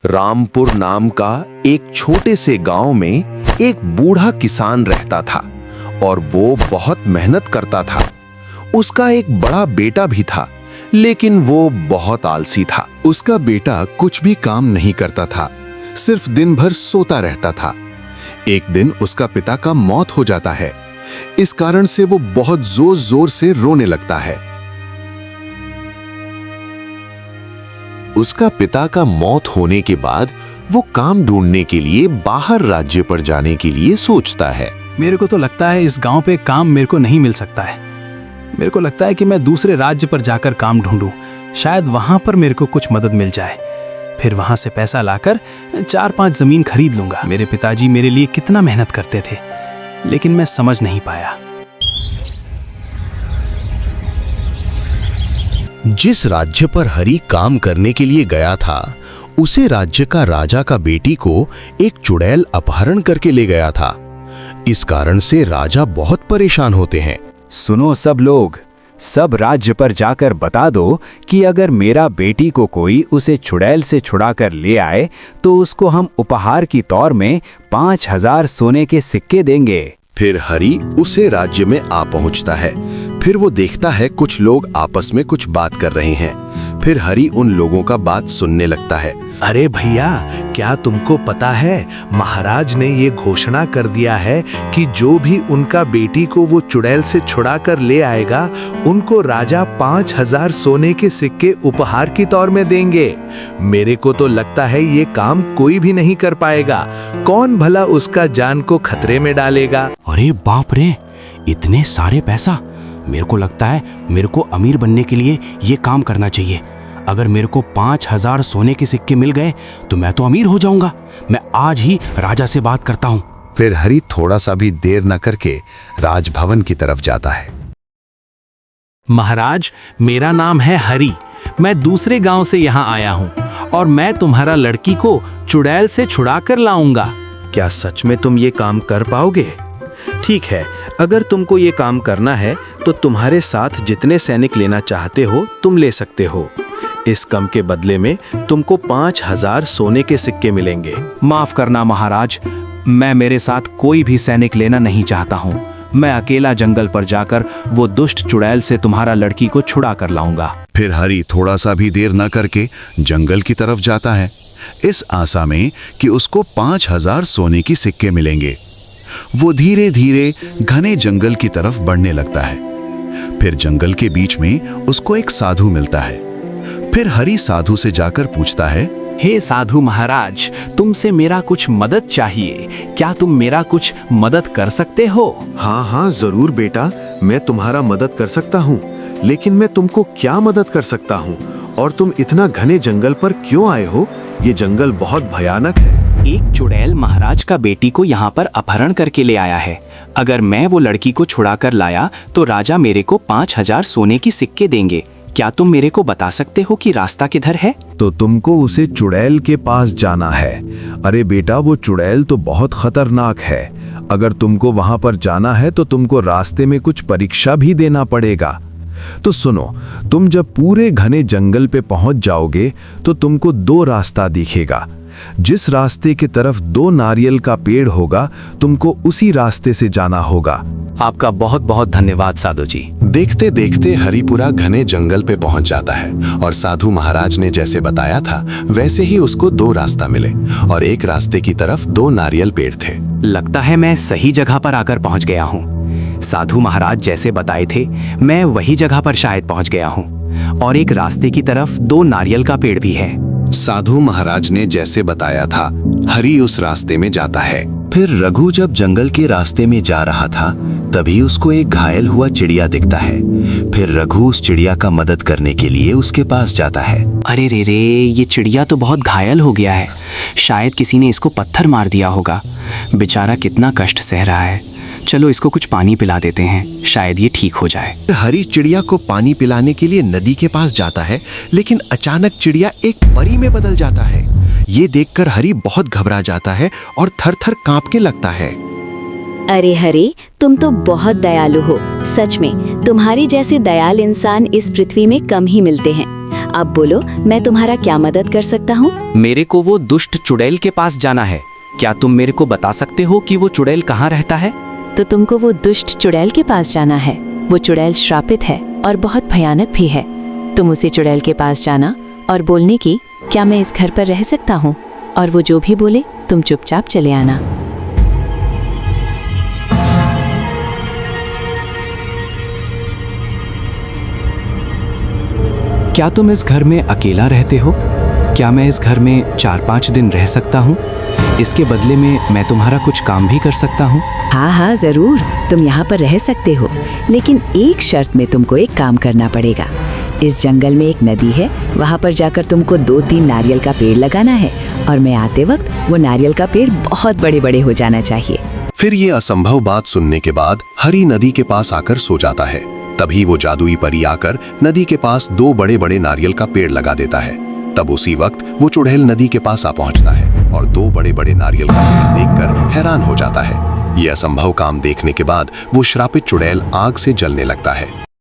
रामपुर नाम का एक छोटे से गांव में एक बूढ़ा किसान रहता था और वो बहुत मेहनत करता था। उसका एक बड़ा बेटा भी था, लेकिन वो बहुत आलसी था। उसका बेटा कुछ भी काम नहीं करता था, सिर्फ दिन भर सोता रहता था। एक दिन उसका पिता का मौत हो जाता है। इस कारण से वो बहुत जोर जोर से रोने लगता है। उसका पिता का मौत होने के बाद वो काम ढूंढने के लिए बाहर राज्य पर जाने के लिए सोचता है। मेरे को तो लगता है इस गांव पे काम मेरे को नहीं मिल सकता है। मेरे को लगता है कि मैं दूसरे राज्य पर जाकर काम ढूंढूं, शायद वहां पर मेरे को कुछ मदद मिल जाए। फिर वहां से पैसा लाकर 4-5 जमीन खरीद लूंगा। मेरे पिताजी मेरे लिए कितना मेहनत करते थे, लेकिन मैं समझ नहीं पाया। जिस राज्य पर हरि काम करने के लिए गया था, उसे राज्य का राजा का बेटी को एक चुड़ैल अपहरण करके ले गया था। इस कारण से राजा बहुत परेशान होते हैं। सुनो सब लोग, सब राज्य पर जाकर बता दो कि अगर मेरा बेटी को कोई उसे चुड़ैल से छुड़ाकर ले आए तो उसको हम उपहार की तौर में 5000 सोने के सिक्के देंगे। फिर हरि उसे राज्य में आ पहुंचता है। फिर वो देखता है कुछ लोग आपस में कुछ बात कर रहे हैं। फिर हरि उन लोगों का बात सुनने लगता है। अरे भैया, क्या तुमको पता है, महाराज ने ये घोषणा कर दिया है कि जो भी उनका बेटी को वो चुड़ैल से छुड़ा कर ले आएगा, उनको राजा 5000 सोने के सिक्के उपहार की तौर में देंगे। मेरे को तो लगता है ये काम कोई भी नहीं कर पाएगा। कौन भला उसका जान को खतरे में डालेगा। अरे बाप रे, इतने सारे पैसा! मेरे को लगता है मेरे को अमीर बनने के लिए ये काम करना चाहिए। अगर मेरे को 5000 सोने के सिक्के मिल गए तो मैं तो अमीर हो जाऊंगा। मैं आज ही राजा से बात करता हूँ। फिर हरि थोड़ा सा भी देर न करके राजभवन की तरफ जाता है। महाराज, मेरा नाम है हरि। मैं दूसरे गांव से यहाँ आया हूँ और मैं तुम्हारा लड़की को चुड़ैल से छुड़ा कर लाऊंगा। क्या सच में तुम ये काम कर पाओगे? ठीक है, अगर तुमको ये काम करना है तो तुम्हारे साथ जितने सैनिक लेना चाहते हो तुम ले सकते हो। इस कम के बदले में तुमको 5000 सोने के सिक्के मिलेंगे। माफ करना महाराज, मैं मेरे साथ कोई भी सैनिक लेना नहीं चाहता हूँ। मैं अकेला जंगल पर जाकर वो दुष्ट चुड़ैल से तुम्हारा लड़की को छुड़ा कर लाऊंगा। फिर हरि थोड़ा सा भी देर न करके जंगल की तरफ जाता है, इस आशा में कि उसको 5000 सोने की सिक्के मिलेंगे। वो धीरे धीरे घने जंगल की तरफ बढ़ने लगता है। फिर जंगल के बीच में उसको एक साधु मिलता है। फिर हरि साधु से जाकर पूछता है, हे साधु महाराज, तुमसे मेरा कुछ मदद चाहिए। क्या तुम मेरा कुछ मदद कर सकते हो? हाँ हाँ जरूर बेटा, मैं तुम्हारा मदद कर सकता हूँ। लेकिन मैं तुमको क्या मदद कर सकता हूँ और तुम इतना घने जंगल पर क्यों आए हो? ये जंगल बहुत भयानक है। एक चुड़ैल महाराज का बेटी को यहाँ पर अपहरण करके ले आया है। अगर मैं वो लड़की को छुड़ा कर लाया तो राजा मेरे को 5000 सोने की सिक्के देंगे। क्या तुम मेरे को बता सकते हो कि रास्ता किधर है? तो तुमको उसे चुड़ैल के पास जाना है। अरे बेटा, वो चुड़ैल तो बहुत खतरनाक है। अगर तुमको वहां पर जाना है तो तुमको रास्ते में कुछ परीक्षा भी देना पड़ेगा। तो सुनो, तुम जब पूरे घने जंगल पे पहुंच जाओगे तो तुमको 2 रास्ता दिखेगा। जिस रास्ते की तरफ 2 नारियल का पेड़ होगा, तुमको उसी रास्ते से जाना होगा। आपका बहुत बहुत धन्यवाद साधु जी। देखते देखते हरिपुरा घने जंगल पे पहुंच जाता है और साधु महाराज ने जैसे बताया था वैसे ही उसको 2 रास्ता मिले और एक रास्ते की तरफ 2 नारियल पेड़ थे। लगता है मैं सही जगह पर आकर पहुंच गया हूँ। साधु महाराज जैसे बताए थे मैं वही जगह पर शायद पहुंच गया हूँ और एक रास्ते की तरफ 2 नारियल का पेड़ भी है। साधु महाराज ने जैसे बताया था हरि उस रास्ते में जाता है। फिर रघु जब जंगल के रास्ते में जा रहा था तभी उसको एक घायल हुआ चिड़िया दिखता है। फिर रघु उस चिड़िया का मदद करने के लिए उसके पास जाता है। अरे रे रे, ये चिड़िया तो बहुत घायल हो गया है। शायद किसी ने इसको पत्थर मार दिया होगा। बेचारा कितना कष्ट सह रहा है। चलो इसको कुछ पानी पिला देते हैं, शायद ये ठीक हो जाए। हरि चिड़िया को पानी पिलाने के लिए नदी के पास जाता है, लेकिन अचानक चिड़िया एक परी में बदल जाता है। ये देखकर हरि बहुत घबरा जाता है और थर-थर कांपने लगता है। अरे हरि, तुम तो बहुत दयालु हो। सच में तुम्हारे जैसे दयाल इंसान इस पृथ्वी में कम ही मिलते हैं। अब बोलो, मैं तुम्हारा क्या मदद कर सकता हूँ? मेरे को वो दुष्ट चुड़ैल के पास जाना है। क्या तुम मेरे को बता सकते हो कि वो चुड़ैल कहाँ रहता है? तो तुमको वो दुष्ट चुड़ैल के पास जाना है। वो चुड़ैल श्रापित है और बहुत भयानक भी है। तुम उसी चुड़ैल के पास जाना और बोलने की, क्या मैं इस घर पर रह सकता हूँ? और वो जो भी बोले तुम चुपचाप चले आना। क्या तुम इस घर में अकेला रहते हो? क्या मैं इस घर में 4-5 दिन रह सकता हूँ? इसके बदले में मैं तुम्हारा कुछ काम भी कर सकता हूँ। हाँ हाँ जरूर, तुम यहाँ पर रह सकते हो, लेकिन एक शर्त में तुमको एक काम करना पड़ेगा। इस जंगल में एक नदी है, वहाँ पर जाकर तुमको 2-3 नारियल का पेड़ लगाना है और मैं आते वक्त वो नारियल का पेड़ बहुत बड़े बड़े हो जाना चाहिए। फिर ये असंभव बात सुनने के बाद हरी नदी के पास आकर सो जाता है। तभी वो जादुई परी आकर नदी के पास 2 बड़े बड़े नारियल का पेड़ लगा देता है। तब उसी वक्त वो चुड़ैल नदी के पास आ पहुंचता है और 2 बड़े बड़े नारियल का पेड़ देखकर हैरान हो जाता है। ये असंभव काम देखने के बाद वो श्रापित चुड़ैल आग से जलने लगता है।